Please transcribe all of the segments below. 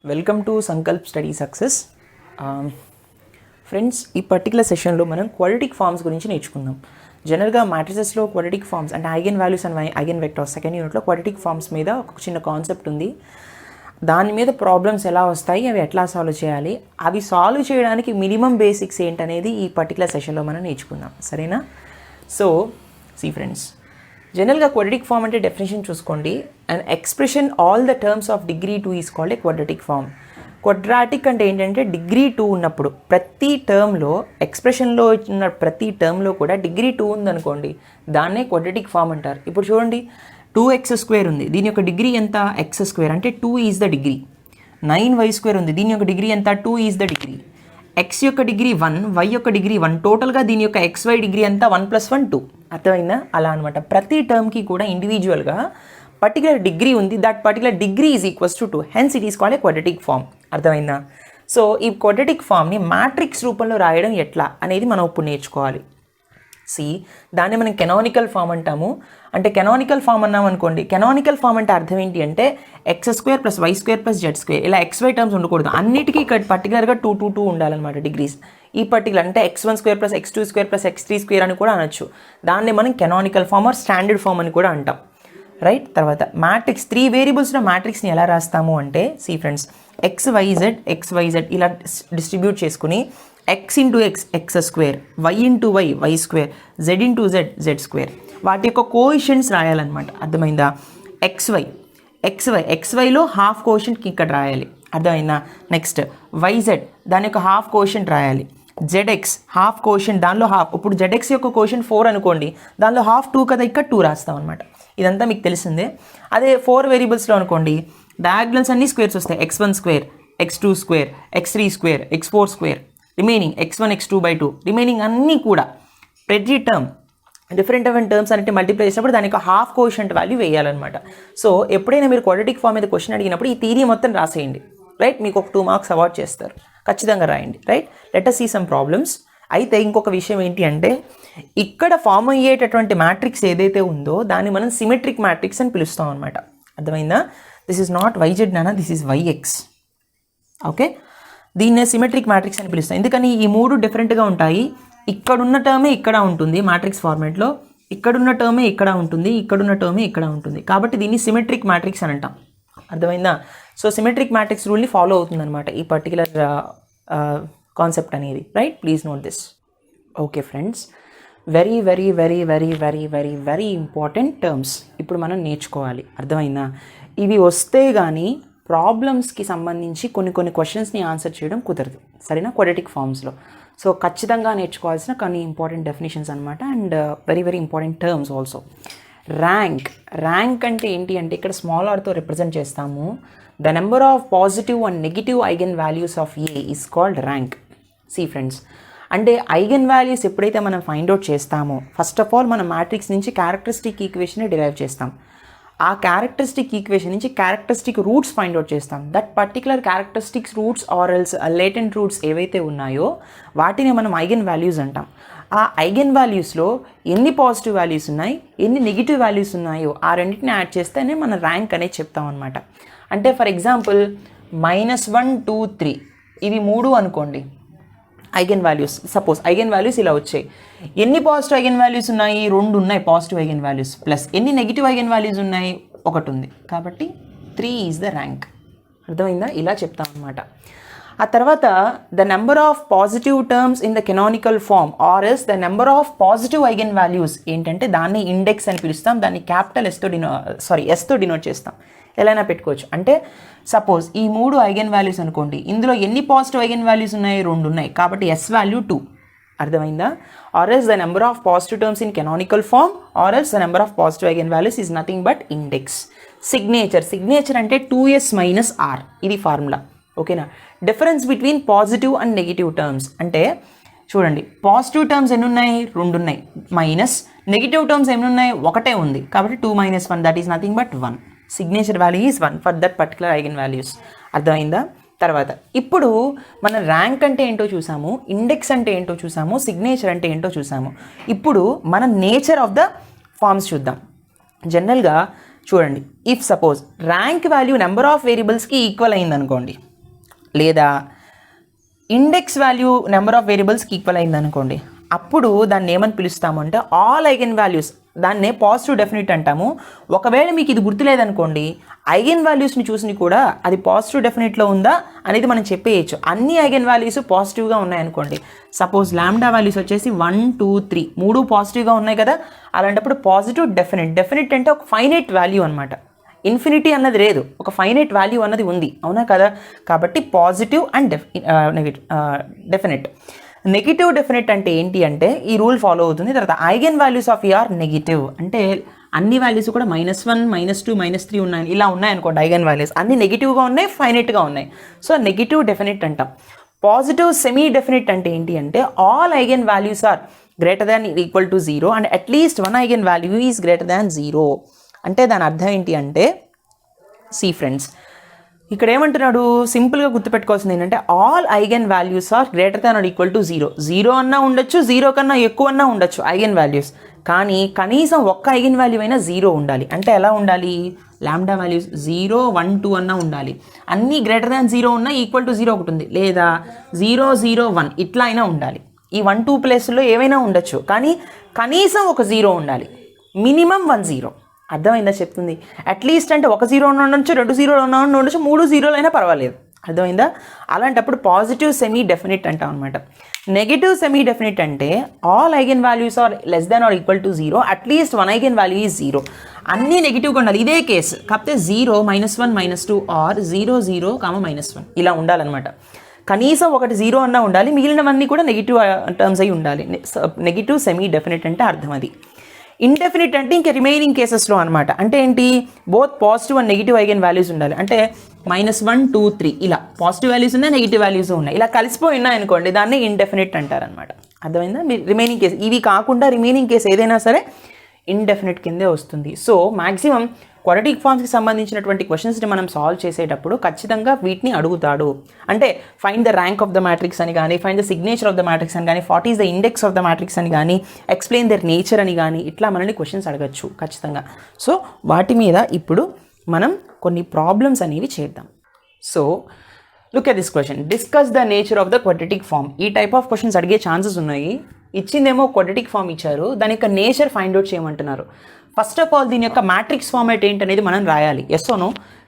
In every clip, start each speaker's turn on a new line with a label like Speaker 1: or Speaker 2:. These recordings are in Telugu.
Speaker 1: Welcome to Sankalp study success. Friends, ఈ పర్టికులర్ సెషన్లో మనం క్వాడ్రాటిక్ ఫార్మ్స్ గురించి నేర్చుకుందాం. జనరల్గా మ్యాట్రిసెస్లో క్వాడ్రాటిక్ ఫార్మ్స్ అంటే eigen values and eigen vectors second యూనిట్లో క్వాడ్రాటిక్ ఫార్మ్స్ మీద ఒక చిన్న కాన్సెప్ట్ ఉంది. దాని మీద ప్రాబ్లమ్స్ ఎలా వస్తాయి, అవి ఎట్లా సాల్వ్ చేయాలి, అవి సాల్వ్ చేయడానికి మినిమం బేసిక్స్ ఏంటనేది ఈ పర్టికులర్ సెషన్లో మనం నేర్చుకుందాం. సరేనా? సో సీ ఫ్రెండ్స్, జనరల్గా క్వాడ్రాటిక్ ఫార్మ్ అంటే డెఫినేషన్ చూసుకోండి. And expression all the terms of degree 2 is called a quadratic form. Quadratic అంటే ఏంటంటే డిగ్రీ 2 ఉన్నప్పుడు ప్రతి టర్మ్లో ఎక్స్ప్రెషన్లో ఉన్న ప్రతి టర్మ్లో కూడా డిగ్రీ 2 ఉందనుకోండి, దాన్నే క్వాడ్రాటిక్ ఫార్మ్ అంటారు. ఇప్పుడు చూడండి, 2x² ఉంది, దీని యొక్క డిగ్రీ ఎంత? x² అంటే 2 ఈజ్ ద డిగ్రీ. 9y² ఉంది, దీని యొక్క డిగ్రీ ఎంత? 2 ఈజ్ ద డిగ్రీ. x యొక్క డిగ్రీ 1, y యొక్క డిగ్రీ 1, టోటల్గా దీని యొక్క xy డిగ్రీ అంతా 1 + 1 2. అర్థమైందా? అలా అనమాట. ప్రతి టర్మ్కి కూడా ఇండివిజువల్గా పర్టికులర్ డిగ్రీ ఉంది. That particular degree is equals to 2. Hence it is called a quadratic form. అర్థమైందా? సో ఈ క్వాడ్రాటిక్ ఫామ్ని మ్యాట్రిక్స్ రూపంలో రాయడం ఎట్లా అనేది మనం ఇప్పుడు నేర్చుకోవాలి. దాన్ని మనం కెనానికల్ ఫామ్ అంటాము. అంటే కెనానికల్ ఫామ్ అన్నాం అనుకోండి, కెనానికల్ ఫామ్ అంటే అర్థం ఏంటి అంటే x² + y² + z², ఇలా xy టర్మ్స్ ఉండకూడదు. అన్నిటికీ ఇక్కడ పర్టికులర్గా 2 2 2 ఉండాలన్నమాట డిగ్రీస్. ఈ పర్టికులర్ అంటే x1² + x2² + x3² అని కూడా అనొచ్చు. దాన్ని మనం canonical form or standard form అని కూడా అంటాం. రైట్? తర్వాత మ్యాట్రిక్స్ 3 వేరియబుల్స్లో మ్యాట్రిక్స్ని ఎలా రాస్తాము అంటే ఫ్రెండ్స్, xyz ఇలా డిస్ట్రిబ్యూట్ చేసుకుని x × x x², y × y y², z × z z², వాటి యొక్క కోఎఫిషియెంట్స్ రాయాలన్నమాట. అర్థమైందా? xyలో హాఫ్ కోఎఫిషియెంట్కి ఇక్కడ రాయాలి. అర్థమైందా? నెక్స్ట్ yz, దాని యొక్క హాఫ్ కోఎఫిషియెంట్ రాయాలి. zx హాఫ్ కోఎఫిషియెంట్, దానిలో హాఫ్. ఇప్పుడు zx యొక్క కోఎఫిషియెంట్ 4 అనుకోండి, దానిలో హాఫ్ 2 కదా, ఇక్కడ 2 రాస్తాం అనమాట. ఇదంతా మీకు తెలిసిందే. అదే 4 వేరియబుల్స్లో అనుకోండి, డయాగ్నల్స్ అన్ని స్క్వేర్స్ వస్తాయి. x1², x2², x3², x4², remaining x1 x2/2, remaining అన్నీ కూడా ప్రతి టర్మ్ డిఫరెంట్ టర్మ్స్ అంటే మల్టిప్లై చేసినప్పుడు దాని యొక్క హాఫ్ కోఎఫిషియెంట్ వాల్యూ వేయాలన్నమాట. సో ఎప్పుడైనా మీరు క్వాడ్రాటిక్ ఫామ్ మీద క్వశ్చన్ అడిగినప్పుడు ఈ థియరీ మొత్తం రాసేయండి. రైట్? మీకు ఒక 2 మార్క్స్ అవార్డ్ చేస్తారు. ఖచ్చితంగా రాయండి. Right? Let us see some problems. అయితే ఇంకొక విషయం ఏంటి అంటే, ఇక్కడ ఫామ్ అయ్యేటటువంటి మ్యాట్రిక్స్ ఏదైతే ఉందో దాన్ని మనం సిమెట్రిక్ మ్యాట్రిక్స్ అని పిలుస్తాం అనమాట. అర్థమైందా? దిస్ ఈజ్ నాట్ yz నానా, దిస్ ఈజ్ yx. ఓకే, దీన్నే సిమెట్రిక్ మ్యాట్రిక్స్ అని పిలుస్తాం. ఎందుకని? ఈ 3 డిఫరెంట్గా ఉంటాయి. ఇక్కడున్న టర్మే ఇక్కడ ఉంటుంది మ్యాట్రిక్స్ ఫార్మేట్లో, ఇక్కడున్న టర్మే ఇక్కడ ఉంటుంది, ఇక్కడున్న టర్మే ఇక్కడ ఉంటుంది. కాబట్టి దీన్ని సిమెట్రిక్ మ్యాట్రిక్స్ అని అంటాం. అర్థమైందా? సో సిమెట్రిక్ మ్యాట్రిక్స్ రూల్ని ఫాలో అవుతుందన్నమాట ఈ పర్టికులర్ కాన్సెప్ట్ అనేది. Right? Please note this. Okay friends, very very very very very very very important terms ఇప్పుడు మనం నేర్చుకోవాలి. అర్థమైందా? ఇవి వస్తే కానీ ప్రాబ్లమ్స్కి సంబంధించి కొన్ని క్వశ్చన్స్ని ఆన్సర్ చేయడం కుదరదు. సరేనా? క్వాడ్రాటిక్ ఫార్మ్స్లో. సో ఖచ్చితంగా నేర్చుకోవాల్సిన కొన్ని ఇంపార్టెంట్ డెఫినేషన్స్ అనమాట. And very very important terms also. Rank అంటే ఏంటి అంటే, ఇక్కడ స్మాల్ ఆర్తో రిప్రజెంట్ చేస్తాము. The number of positive and negative eigen values of A is called rank. Friends, అంటే ఐగెన్ వాల్యూస్ ఎప్పుడైతే మనం ఫైండ్ అవుట్ చేస్తామో, ఫస్ట్ ఆఫ్ ఆల్ మనం మ్యాట్రిక్స్ నుంచి క్యారెక్టరిస్టిక్ ఈక్వేషన్ డిరైవ్ చేస్తాం. ఆ క్యారెక్టరిస్టిక్ ఈక్వేషన్ నుంచి క్యారెక్టరిస్టిక్ రూట్స్ ఫైండ్ అవుట్ చేస్తాం. That particular characteristics roots or else latent roots ఏవైతే ఉన్నాయో వాటిని మనం ఐగెన్ వాల్యూస్ అంటాం. ఆ ఐగెన్ వాల్యూస్లో ఎన్ని పాజిటివ్ వాల్యూస్ ఉన్నాయి, ఎన్ని నెగిటివ్ వాల్యూస్ ఉన్నాయో ఆ రెండింటిని యాడ్ చేస్తేనే మన ర్యాంక్ అనేది చెప్తాం అనమాట. అంటే ఫర్ ఎగ్జాంపుల్ -1 2 3 ఇవి 3 అనుకోండి eigen values. Suppose eigen values ఇలా వచ్చాయి. ఎన్ని పాజిటివ్ ఐగెన్ వాల్యూస్ ఉన్నాయి? 2 ఉన్నాయి పాజిటివ్ ఐగెన్ వాల్యూస్. ప్లస్ ఎన్ని నెగిటివ్ ఐగెన్ వాల్యూస్ ఉన్నాయి? 1 ఉంది. కాబట్టి 3 ఈజ్ ద ర్యాంక్. అర్థమైందా? ఇలా చెప్తాం అనమాట. ఆ తర్వాత the number of positive terms in the canonical form or s the number of positive eigen values ఏంటంటే దాన్ని ఇండెక్స్ అని పిలుస్తాం. దాన్ని క్యాపిటల్ ఎస్తో డినోట్ చేస్తాం. ఎలా అయినా పెట్టుకోవచ్చు. అంటే సపోజ్ ఈ 3 ఐగెన్ వాల్యూస్ అనుకోండి, ఇందులో ఎన్ని పాజిటివ్ ఐగెన్ వాల్యూస్ ఉన్నాయి? 2 ఉన్నాయి. కాబట్టి ఎస్ వాల్యూ 2. అర్థమైందా? Or s the number of positive terms in canonical form or s the number of positive eigen values is nothing but index. Signature అంటే 2s - r. ఇది ఫార్ములా. ఓకేనా? Difference between positive and negative terms అంటే చూడండి, పాజిటివ్ టర్మ్స్ ఎన్ని ఉన్నాయి? 2 ఉన్నాయి. మైనస్ నెగిటివ్ టర్మ్స్ ఎన్ని ఉన్నాయి? 1 ఉంది. కాబట్టి 2 - 1 that is nothing but 1. Signature value is 1 for that particular eigen values. అర్థమైందా? తర్వాత ఇప్పుడు మనం ర్యాంక్ అంటే ఏంటో చూసాము, ఇండెక్స్ అంటే ఏంటో చూసాము, సిగ్నేచర్ అంటే ఏంటో చూసాము. ఇప్పుడు మనం నేచర్ ఆఫ్ ద ఫార్మ్స్ చూద్దాం. జనరల్గా చూడండి, if suppose rank value number of వేరియబుల్స్కి ఈక్వల్ అయింది అనుకోండి, లేదా ఇండెక్స్ వాల్యూ నెంబర్ ఆఫ్ వేరియబుల్స్కి ఈక్వల్ అయింది అనుకోండి, అప్పుడు దాన్ని ఏమని పిలుస్తాము అంటే ఆల్ ఐగెన్ వాల్యూస్, దాన్నే పాజిటివ్ డెఫినిట్ అంటాము. ఒకవేళ మీకు ఇది గుర్తులేదనుకోండి, ఐగెన్ వాల్యూస్ని చూసి కూడా అది పాజిటివ్ డెఫినిట్లో ఉందా అనేది మనం చెప్పేయచ్చు. అన్ని ఐగెన్ వాల్యూస్ పాజిటివ్గా ఉన్నాయనుకోండి, సపోజ్ లాంబ్డా వాల్యూస్ వచ్చేసి 1 2 3 మూడు పాజిటివ్గా ఉన్నాయి కదా, అలాంటప్పుడు పాజిటివ్ డెఫినిట్. డెఫినిట్ అంటే ఒక ఫైనైట్ వాల్యూ అనమాట, ఇన్ఫినిటీ అన్నది లేదు, ఒక ఫైనైట్ వాల్యూ అన్నది ఉంది, అవునా కదా. కాబట్టి positive and definite. Negative definite అంటే ఏంటి అంటే ఈ రూల్ ఫాలో అవుతుంది. తర్వాత eigen values of are negative అంటే అన్ని వాల్యూస్ కూడా -1 -2 -3 ఉన్నాయి, ఇలా ఉన్నాయనుకోండి ఐగెన్ వాల్యూస్ అన్ని నెగిటివ్గా ఉన్నాయి, ఫైనైట్గా ఉన్నాయి. సో నెగిటివ్ డెఫినిట్ అంటాం. పాజిటివ్ సెమీ డెఫినిట్ అంటే ఏంటి అంటే all eigen values are greater than equal to 0 and at least one eigen value is greater than 0. అంటే దాని అర్థం ఏంటి అంటే, సి ఫ్రెండ్స్, ఇక్కడ ఏమంటున్నాడు, సింపుల్గా గుర్తుపెట్టుకోవాల్సింది ఏంటంటే all eigen values are greater than or equal to 0. 0 అన్నా ఉండొచ్చు, 0 కన్నా ఎక్కువ అన్నా ఉండొచ్చు ఐగెన్ వాల్యూస్, కానీ కనీసం ఒక్క ఐగెన్ వాల్యూ అయినా 0 ఉండాలి. అంటే ఎలా ఉండాలి, లాంబ్డా వాల్యూస్ 0 1 2 అన్నా ఉండాలి, అన్నీ గ్రేటర్ దాన్ 0 ఉన్నా ఈక్వల్ టు 0 ఒకటి ఉంది, లేదా 0 0 1 ఇట్లా అయినా ఉండాలి. ఈ 1 2 ప్లేస్లో ఏవైనా ఉండొచ్చు, కానీ కనీసం ఒక 0 ఉండాలి, మినిమం 1 0. అర్థమైందా చెప్తుంది. అట్లీస్ట్ అంటే ఒక 0 ఉండొచ్చు, 2 0 ఉండొచ్చు, 3 0 అయినా పర్వాలేదు. అర్థమైందా. అలాంటప్పుడు పాజిటివ్ సెమీ డెఫినిట్ అంటాం అనమాట. నెగిటివ్ సెమీ డెఫినిట్ అంటే all eigen values are less than or equal to 0, at least one eigen value is 0. అన్నీ నెగిటివ్గా ఉండాలి, ఇదే కేసు, కాకపోతే 0 -1 -2 ఆర్ 0 0 -1 ఇలా ఉండాలన్నమాట. కనీసం ఒకటి 0 అన్నా ఉండాలి, మిగిలినవన్నీ కూడా నెగిటివ్ టర్మ్స్ అయి ఉండాలి. నెగిటివ్ సెమీ డెఫినిట్ అంటే అర్థం అది. ఇండెఫినిట్ అంటే ఇంకా రిమైనింగ్ కేసెస్లో అనమాట. అంటే ఏంటి, both positive and negative eigen values ఉండాలి. అంటే -1 2 3 ఇలా పాజిటివ్ వాల్యూస్ ఉన్నాయి, నెగిటివ్ వాల్యూస్ ఉన్నాయి, ఇలా కలిసిపోయి ఉన్నాయి అనుకోండి, దాన్ని ఇండెఫినిట్ అంటారనమాట. అర్థమైందా. రిమైనింగ్ కేసు ఇవి కాకుండా రిమైనింగ్ కేసు ఏదైనా సరే ఇండెఫినిట్ కిందే వస్తుంది. సో మ్యాక్సిమం క్వాడ్రాటిక్ ఫార్మ్స్కి సంబంధించినటువంటి క్వశ్చన్స్ని మనం సాల్వ్ చేసేటప్పుడు ఖచ్చితంగా వీటిని అడుగుతాడు. అంటే find the rank of the matrix అని కానీ, find the signature of the matrix అని కానీ, what is the index of the matrix అని కానీ, ఎక్స్ప్లెయిన్ దర్ నేచర్ అని కానీ, ఇట్లా మనల్ని క్వశ్చన్స్ అడగచ్చు ఖచ్చితంగా. సో వాటి మీద ఇప్పుడు మనం కొన్ని ప్రాబ్లమ్స్ అనేవి చేద్దాం. So look at this question, discuss the nature of the quadratic form. ఈ టైప్ ఆఫ్ క్వశ్చన్స్ అడిగే ఛాన్సెస్ ఉన్నాయి. ఇచ్చిందేమో క్వాడ్రాటిక్ ఫార్మ్ ఇచ్చారు, దాని యొక్క నేచర్ ఫైండ్ అవుట్ చేయమంటున్నారు. ఫస్ట్ ఆఫ్ ఆల్ దీని యొక్క మ్యాట్రిక్స్ ఫార్మేట్ ఏంటనేది మనం రాయాలి, ఎస్ ఓ నో.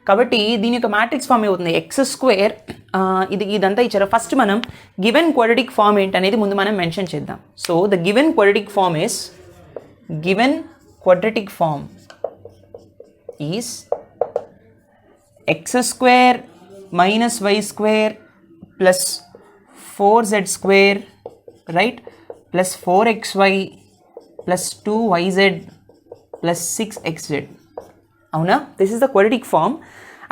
Speaker 1: కాబట్టి దీని యొక్క మ్యాట్రిక్స్ ఫామ్ ఏమవుతుంది, x², ఇదంతా ఇచ్చారు. ఫస్ట్ మనం గివెన్ క్వాడ్రాటిక్ ఫామ్ ఏంటనేది ముందు మనం మెన్షన్ చేద్దాం. So the given quadratic form is x² - y² plus 4z², right, plus 4xy plus 2yz plus 6xz. అవునా, this is the quadratic form.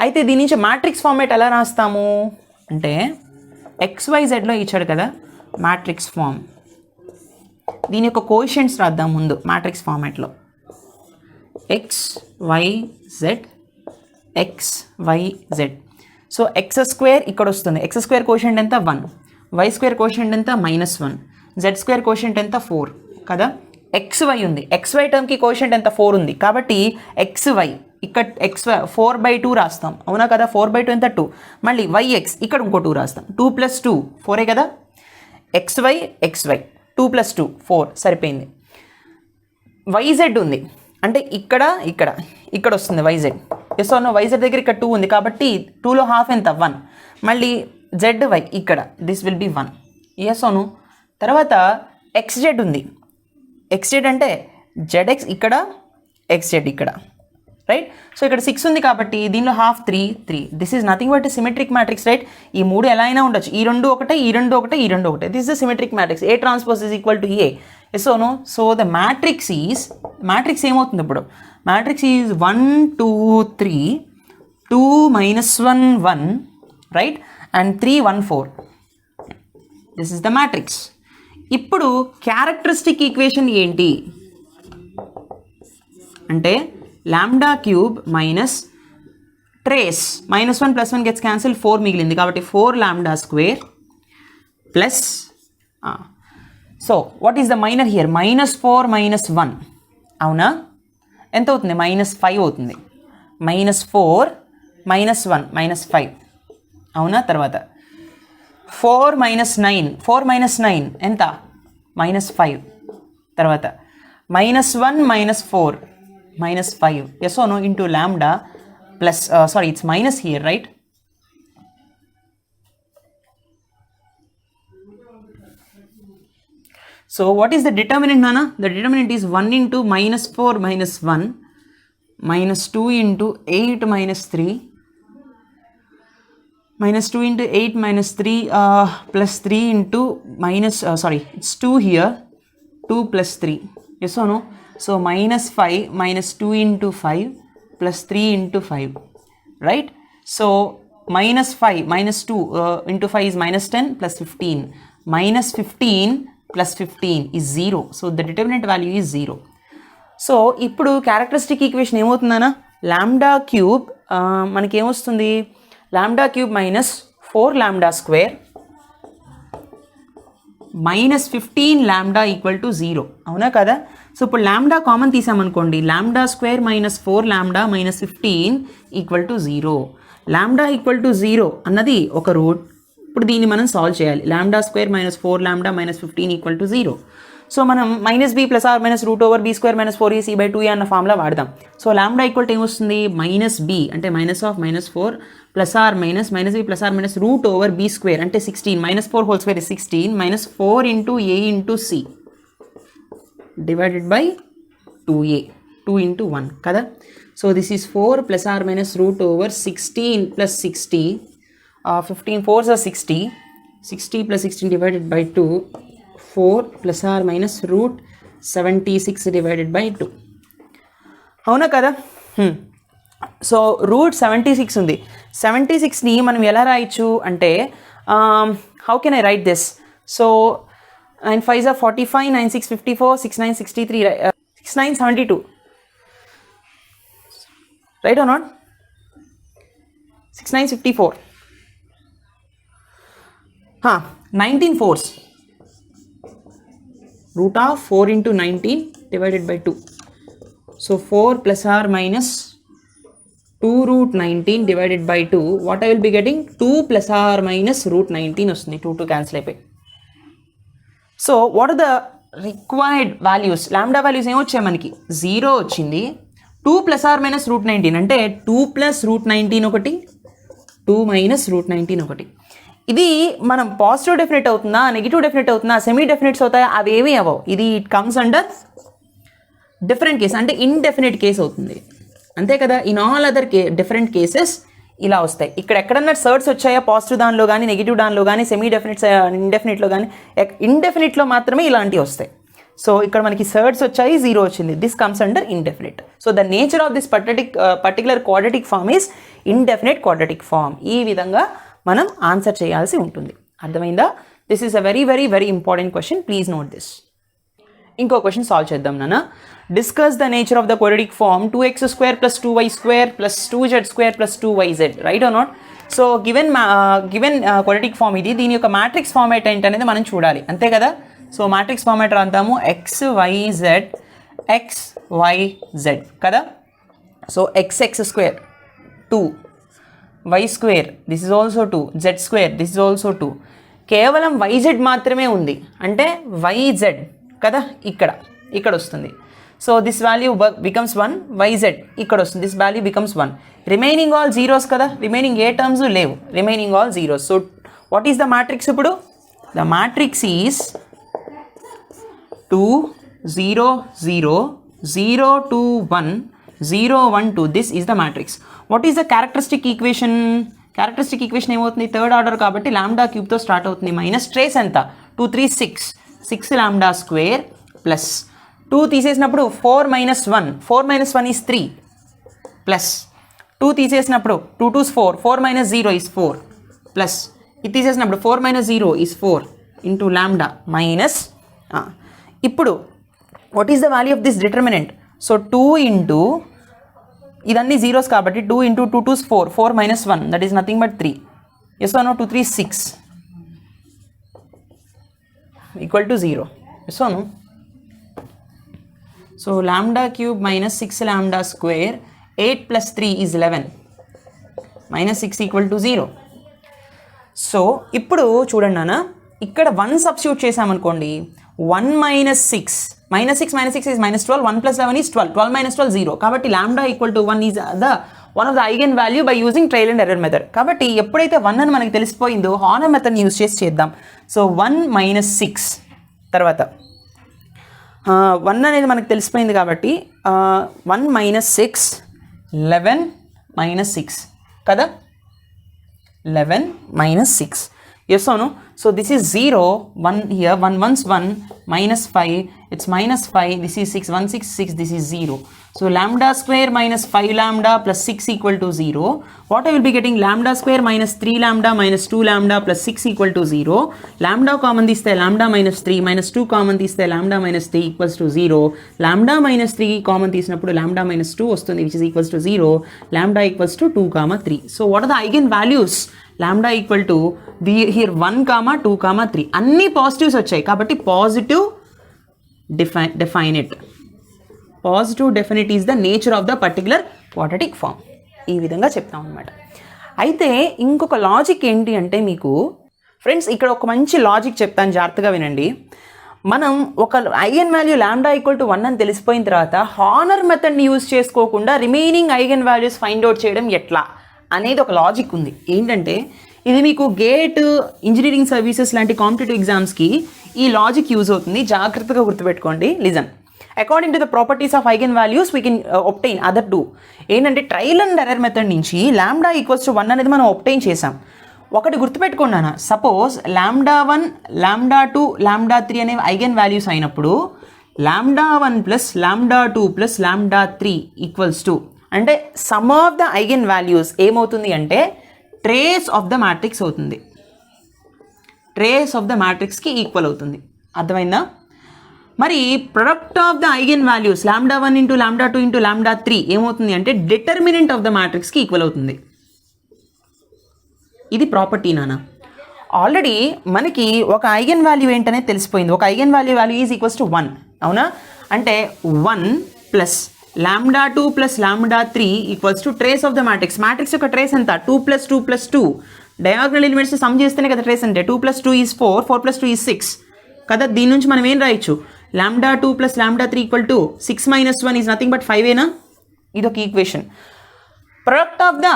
Speaker 1: అయితే దీని నుంచి మ్యాట్రిక్స్ ఫార్మేట్ ఎలా రాస్తాము అంటే, XYZలో ఇచ్చాడు కదా మ్యాట్రిక్స్ ఫామ్, దీని యొక్క కోఎఫిషియంట్స్ రాద్దాం ముందు మ్యాట్రిక్స్ ఫార్మేట్లో. XYZ. సో x² ఇక్కడ వస్తుంది, x² కోషెంట్ ఎంత 1, y² కోషెంట్ ఎంత -1, z² కోషెంట్ ఎంత 4 కదా. xy ఉంది, xy టర్మ్కి కోషెంట్ ఎంత 4 ఉంది, కాబట్టి xy ఇక్కడ 4/2 రాస్తాం, అవునా కదా. 4/2 ఎంత 2, మళ్ళీ yx ఇక్కడ ఇంకో 2 రాస్తాం, 2 + 2 4 కదా. xy 2 + 2 4 సరిపోయింది. yz ఉంది అంటే ఇక్కడ వస్తుంది yz, ఎస్ నో. yz దగ్గర ఇక్కడ 2 ఉంది కాబట్టి 2లో హాఫ్ ఎంత 1, మళ్ళీ zy ఇక్కడ, this will be 1, yes no. తర్వాత xz ఉంది, xz అంటే zx ఇక్కడ, xz ఇక్కడ, రైట్. సో ఇక్కడ 6 ఉంది కాబట్టి దీనిలో half 3. This is nothing but symmetric matrix, right. ఈ 3 ఎలా అయినా ఉండొచ్చు, ఈ 2 ఒకటే, ఈ 2 ఒకటే, ఈ 2 ఒకటే. This is the symmetric matrix. A transpose is equal to A, yes no. So the matrix ఏమవుతుంది ఇప్పుడు, matrix is 1 2 3, 2 -1 1, right, and 3 1 4. This is the matrix. ఇప్పుడు క్యారెక్టరిస్టిక్ ఈక్వేషన్ ఏంటి అంటే, λ³ మైనస్ ట్రేస్, -1 + 1 గెట్స్ క్యాన్సిల్, 4 మిగిలింది కాబట్టి 4λ² plus, so what is the minor here, -4 - 1, అవునా. ఎంత అవుతుంది, -5 అవుతుంది. -4 - 1 -5, అవునా. తర్వాత 4 - 9, 4 - 9 ఎంత -5. తర్వాత -1 - 4 -5, yes or no, into lambda plus sorry, it's minus here, right? So what is the determinant, Nana? The determinant is 1 into -4 - 1 -2 into 8 - 3 -2 into 8 - 3 plus 3 into minus sorry, it's 2 here, 2 plus 3, yes or no? So -5 -2 into 5 plus 3 into 5, right? So -5 -2 into 5 is -10 plus 15, -15 plus 15 is 0. So the determinant value is 0. So ఇప్పుడు క్యారెక్టరిస్టిక్ ఈక్వేషన్ ఏమవుతుందన్నా, లాంబ్డా క్యూబ్ మనకి ఏమొస్తుంది, lambda cube -4 lambda square -15 lambda equal to 0, అవునా కదా? సో ఇప్పుడు లాంబ్డా కామన్ తీసామనుకోండి, lambda square -4 lambda -15 equal to 0. Lambda equal to 0 అన్నది ఒక రూట్. ఇప్పుడు దీన్ని మనం సాల్వ్ చేయాలి. Lambda square -4 lambda -15 equal to 0. So మనం -b + r - √b² - 4ac/2a అన్న ఫార్ములా వాడదాం. సో లాంబ్డా ఈక్వల్ టు ఏమొస్తుంది, -b అంటే -4 + r - -b + r - √b² అంటే 16, -4 whole square is 16 -4 into a into c divided by 2a, 2 into 1 కదా. So this is 4 + r - √16 + 60, 15 4s are 60, 60 + 16 divided by 2, 4 + r - √76 divided by 2, అవునా కదా? సో √76 ఉంది. 76ని మనం ఎలా రాయొచ్చు అంటే, how can I right this? So 9 5s are 45, 9 6 54, 6 9 63, 6 9 72, right or not? 6 9 54, 19 4s, √4 into 19 divided by 2. So 4 + r - 2√19 divided by 2. What I will be getting? 2 + r - √19 వస్తుంది. 2 క్యాన్సిల్ అయిపోయి. So what are the required values? Lambda values ఏమొచ్చాయి మనకి? 0 వచ్చింది. 2 + r - √19 అంటే 2 + √19 ఒకటి, 2 - √19 ఒకటి. ఇది మనం పాజిటివ్ డెఫినెట్ అవుతుందా, నెగిటివ్ డెఫినెట్ అవుతుందా, సెమీ డెఫినెట్స్ అవుతాయా, అవి ఏమీ అవ్వవు. ఇది it comes under different case, అంటే ఇండెఫినెట్ కేస్ అవుతుంది, అంతే కదా. In all other different cases ఇలా వస్తాయి. ఇక్కడ ఎక్కడన్నా సర్ట్స్ వచ్చాయా పాజిటివ్ దానిలో కానీ, నెగిటివ్ దానిలో కానీ, సెమీ డెఫినెట్స్ ఇండెఫినెట్లో కానీ, ఇండెఫినెట్లో మాత్రమే ఇలాంటివి వస్తాయి. సో ఇక్కడ మనకి సర్ట్స్ వచ్చాయి, 0 వచ్చింది. This comes under indefinite. So the nature of this particular quadratic form is indefinite quadratic form. ఈ విధంగా మనం ఆన్సర్ చేయాల్సి ఉంటుంది. అర్థమైందా? This is a very very very important question, please note this. ఇంకో క్వశ్చన్ సాల్వ్ చేద్దాం నాన్న. Discuss the nature of the quadratic form 2x² + 2y² + 2z² + 2yz, right or not? So given quadratic form ఇది. దీని యొక్క మ్యాట్రిక్స్ ఫార్మాట్ ఏంటి అనేది మనం చూడాలి, అంతే కదా. సో మ్యాట్రిక్స్ ఫార్మాట్ రాద్దాము. xyz xyz కదా. So xx² 2, y² this is also 2, z² this is also 2. కేవలం yz మాత్రమే ఉంది, అంటే yz కదా, ఇక్కడ వస్తుంది. So this value becomes 1, yz ఇక్కడ వస్తుంది, this value becomes 1. Remaining all zeros కదా, రిమైనింగ్ ఏ టర్మ్స్ లేవు, remaining all zeros. So what is the matrix ఇప్పుడు? The matrix is 2 0 0 0 2 1 0 1 2. This is the matrix. What is the characteristic equation? Characteristic equation ఏమవుతుంది? థర్డ్ ఆర్డర్ కాబట్టి లాంబ్డా క్యూబ్తో స్టార్ట్ అవుతుంది. మైనస్ ట్రేస్ ఎంత? 2 3 6, 6 లాంబ్డా స్క్వేర్ ప్లస్ 2 తీసేసినప్పుడు 4 - 1, 4 - 1 ఈస్ 3 ప్లస్ 2 తీసేసినప్పుడు 2 2s 4, 4 - 0 ఈస్ 4 ప్లస్ ఇది తీసేసినప్పుడు 4 - 0 ఈస్ 4 ఇంటూ లాంబ్డా మైనస్. ఇప్పుడు what is the value of this determinant? So 2 into ఇదన్నీ జీరోస్ కాబట్టి 2 into 2 2s 4, 4 - 1 that is nothing but 3. Yes or no? 2 3 6 equal to 0. Yes or no? So lambda cube minus 6 lambda square 8 + 3 is 11 minus 6 equal to 0. So ఇప్పుడు చూడండి నాన్న, ఇక్కడ 1 సబ్స్టిట్యూట్ చేసామనుకోండి, 1 minus 6 minus 6 minus 6 is -12, 1 + 11 is 12, 12 - 12 0. కాబట్టి lambda equal to 1 is one of the eigen value by using trial and error method. కాబట్టి ఎప్పుడైతే 1 అని మనకి తెలిసిపోయిందో హార్నర్ మెథడ్ యూజ్ చేసి చేద్దాం. సో 1 మైనస్ 6 తర్వాత 1 అనేది మనకు తెలిసిపోయింది కాబట్టి 1 మైనస్ 6 11 మైనస్ 6 కదా, 11 minus 6. Yes or no? So this is 0, 1 here, 1 1's 1, minus 5, it's minus 5, this is 6, 1 6 6, this is 0. So lambda square minus 5 lambda plus 6 equal to 0. What I will be getting? Lambda square minus 3 lambda minus 2 lambda plus 6 equal to 0. Lambda common తీస్తే lambda minus 3 minus 2 common తీస్తే lambda minus 3 equals to 0. Lambda minus 3 common తీసినప్పుడు lambda minus 2 వస్తుంది, which is equals to 0. Lambda equals to 2, 3. So what are the eigen values? Lambda equal to here 1, 2, 3. అన్ని పాజిటివ్స్ వచ్చాయి కాబట్టి positive definite. Positive definite is the nature of the particular quadratic form. ఈ విధంగా చెప్తాం అనమాట. అయితే ఇంకొక లాజిక్ ఏంటి అంటే మీకు ఫ్రెండ్స్, ఇక్కడ ఒక మంచి లాజిక్ చెప్తాను, జాగ్రత్తగా వినండి. మనం ఒక eigen value lambda equal to 1 అని తెలిసిపోయిన తర్వాత హార్నర్ మెథడ్ని యూజ్ చేసుకోకుండా remaining eigen values find out చేయడం ఎట్లా అనేది ఒక లాజిక్ ఉంది. ఏంటంటే ఇది మీకు గేట్, ఇంజనీరింగ్ సర్వీసెస్ లాంటి కాంపిటేటివ్ ఎగ్జామ్స్కి ఈ లాజిక్ యూజ్ అవుతుంది. జాగ్రత్తగా గుర్తుపెట్టుకోండి. Listen. According to the properties of eigen values we can obtain other two. ఏంటంటే ట్రయల్ అండ్ ఎర్రర్ మెథడ్ నుంచి లాంబ్డా ఈక్వల్స్ టు 1 అనేది మనం ఒబ్టైన్ చేసాం. ఒకటి గుర్తుపెట్టుకున్నాను, సపోజ్ లాంబ్డా 1, లాంబ్డా 2, లాంబ్డా 3 అనేవి ఐగన్ వాల్యూస్ అయినప్పుడు lambda 1 plus lambda 2 plus lambda 3 equals to, అంటే sum of the eigen values ఏమవుతుంది అంటే ట్రేస్ ఆఫ్ ద మ్యాట్రిక్స్ అవుతుంది. ట్రేస్ ఆఫ్ ద మ్యాట్రిక్స్కి ఈక్వల్ అవుతుంది. అర్థమైందా? మరి product of the eigen values lambda 1 into lambda 2 into lambda 3 ఏమవుతుంది అంటే డిటర్మినెంట్ ఆఫ్ ద మ్యాట్రిక్స్కి ఈక్వల్ అవుతుంది. ఇది ప్రాపర్టీ నాన్న. ఆల్రెడీ మనకి ఒక ఐగన్ వాల్యూ ఏంటనేది తెలిసిపోయింది. ఒక eigen value is equals to 1. అవునా? అంటే 1 plus lambda 2 plus lambda 3 equals to trace of the matrix. Matrix యొక్క ట్రేస్ ఎంత? 2 + 2 + 2. డయాగ్నల్ ఎలిమెంట్స్ సమ్ చేస్తేనే కదా ట్రేస్ అంటే. 2 + 2 ఈజ్ 4, 4 + 2 ఈజ్ 6 కదా. దీని నుంచి మనం ఏం రాయొచ్చు? Lambda 2 plus lambda 3 equal to 6 - 1 is nothing but 5 ఏనా? ఇది ఒక equation. Product of the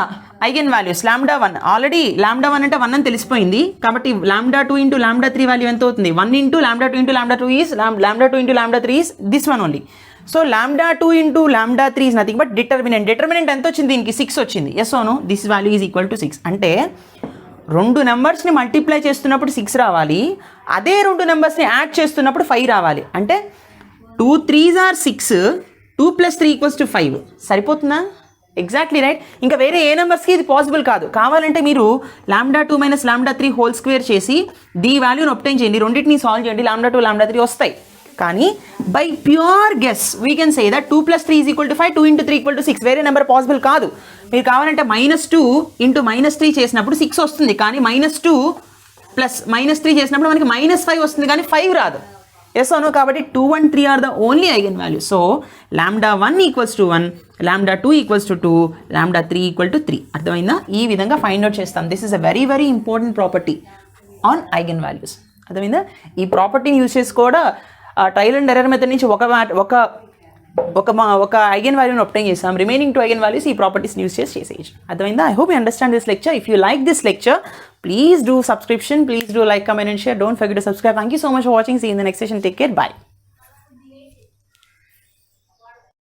Speaker 1: eigen values lambda 1, already lambda 1 అంటే 1 అని తెలిసిపోయింది కాబట్టి లాంబ్డా 2 ఇంటూ లాంబ్డా 3 వాల్యూ ఎంత అవుతుంది? 1 into lambda 2 into lambda 2 is lambda 2 into lambda 3 is this one only. So lambda 2 into lambda 3 is nothing but determinant. Determinant ఎంత వచ్చింది? దీనికి 6 వచ్చింది. Yes or no? This value is equal to 6. అంటే రెండు నెంబర్స్ని మల్టిప్లై చేస్తున్నప్పుడు 6 రావాలి, అదే రెండు నెంబర్స్ని యాడ్ చేస్తున్నప్పుడు 5 రావాలి. అంటే 2 3s are 6, 2 + 3 = 5. సరిపోతుందా? Exactly right. ఇంకా వేరే ఏ నెంబర్స్కి ఇది పాసిబుల్ కాదు. కావాలంటే మీరు lambda 2 minus lambda 3 whole square చేసి దీ వాల్యూని ఒబ్టైన్ చేయండి, రెండింటిని సాల్వ్ చేయండి, లాంబ్డా 2 లాంబ్డా 3 వస్తాయి. కానీ by pure guess we can say that 2 + 3 = 5, 2 × 3 = 6. వేరే నెంబర్ పాసిబుల్ కాదు. మీరు కావాలంటే -2 ఇంటూ -3 చేసినప్పుడు 6 వస్తుంది, కానీ -2 ప్లస్ -3 చేసినప్పుడు మనకి -5 వస్తుంది, కానీ 5 రాదు. ఎస్ అవును? కాబట్టి 2 and 3 are the only eigen value. So lambda 1 = 1, lambda 2 = 2, lambda 3 = 3. అర్థమైందా? ఈ విధంగా ఫైండ్ అవుట్ చేస్తాం. This is a very very important property on eigen values. అర్థమైందా? ఈ ప్రాపర్టీని యూజ్ చేసి కూడా ట్రయల్ అండ్ ఎర్రర్ మెథడ్ నుంచి ఒక ఐగన్ వాల్యూని ఒబ్టైన్ చేస్తాం. రిమైనింగ్ 2 ఐగన్ వాల్యూస్ ఈ ప్రాపర్టీస్ని యూజ్ చేసేయచ్చు. అర్థమైందా? I hope you understand this lecture. If you like this lecture, please do subscription, please do like, comment and share. Don't forget to subscribe. Thank you so much for watching. See you in the next session. Take care. Bye.